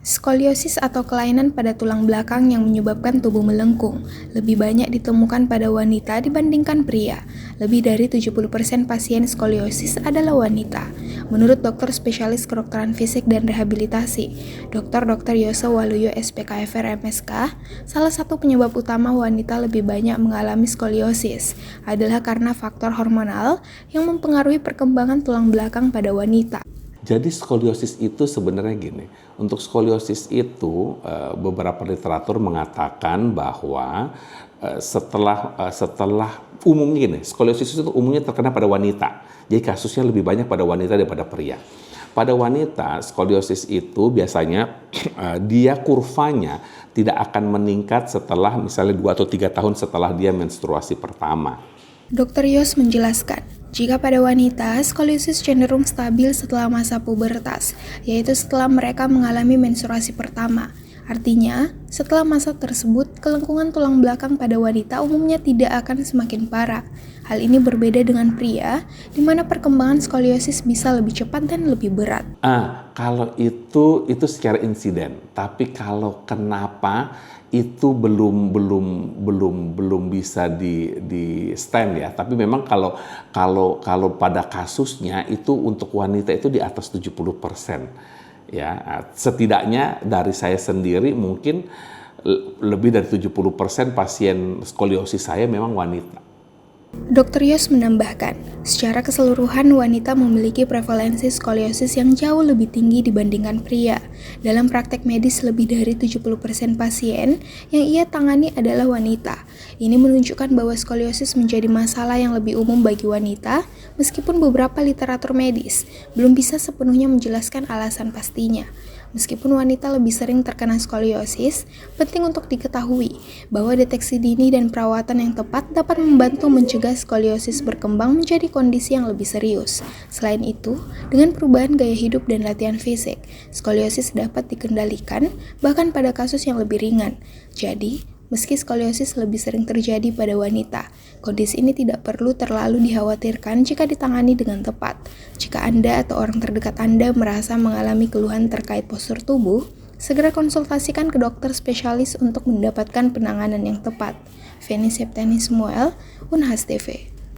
Skoliosis atau kelainan pada tulang belakang yang menyebabkan tubuh melengkung lebih banyak ditemukan pada wanita dibandingkan pria. Lebih dari 70% pasien skoliosis adalah wanita. Menurut dokter spesialis kedokteran fisik dan rehabilitasi, Dr. Yose Waluyo SPKFR MSK, salah satu penyebab utama wanita lebih banyak mengalami skoliosis adalah karena faktor hormonal yang mempengaruhi perkembangan tulang belakang pada wanita. Jadi skoliosis itu sebenarnya gini, untuk skoliosis itu beberapa literatur mengatakan bahwa setelah umumnya gini, skoliosis itu umumnya terkena pada wanita, jadi kasusnya lebih banyak pada wanita daripada pria. Pada wanita, skoliosis itu biasanya dia kurvanya tidak akan meningkat setelah misalnya 2 atau 3 tahun setelah dia menstruasi pertama. Dr. Yos menjelaskan, jika pada wanita, skoliosis cenderung stabil setelah masa pubertas, yaitu setelah mereka mengalami menstruasi pertama. Artinya, setelah masa tersebut, kelengkungan tulang belakang pada wanita umumnya tidak akan semakin parah. Hal ini berbeda dengan pria, di mana perkembangan skoliosis bisa lebih cepat dan lebih berat. Kalau itu secara insiden, tapi kalau kenapa itu belum bisa di stand ya. Tapi memang kalau pada kasusnya itu untuk wanita itu di atas 70%. Ya, setidaknya dari saya sendiri mungkin lebih dari 70% pasien skoliosis saya memang wanita. Dr. Yos menambahkan, secara keseluruhan wanita memiliki prevalensi skoliosis yang jauh lebih tinggi dibandingkan pria. Dalam praktek medis lebih dari 70% pasien yang ia tangani adalah wanita. Ini menunjukkan bahwa skoliosis menjadi masalah yang lebih umum bagi wanita, meskipun beberapa literatur medis belum bisa sepenuhnya menjelaskan alasan pastinya. Meskipun wanita lebih sering terkena skoliosis, penting untuk diketahui bahwa deteksi dini dan perawatan yang tepat dapat membantu mencegah skoliosis berkembang menjadi kondisi yang lebih serius. Selain itu, dengan perubahan gaya hidup dan latihan fisik, skoliosis dapat dikendalikan bahkan pada kasus yang lebih ringan. Jadi, meski skoliosis lebih sering terjadi pada wanita, kondisi ini tidak perlu terlalu dikhawatirkan jika ditangani dengan tepat. Jika Anda atau orang terdekat Anda merasa mengalami keluhan terkait postur tubuh, segera konsultasikan ke dokter spesialis untuk mendapatkan penanganan yang tepat. Feni Septiani Samuel, Unhas TV.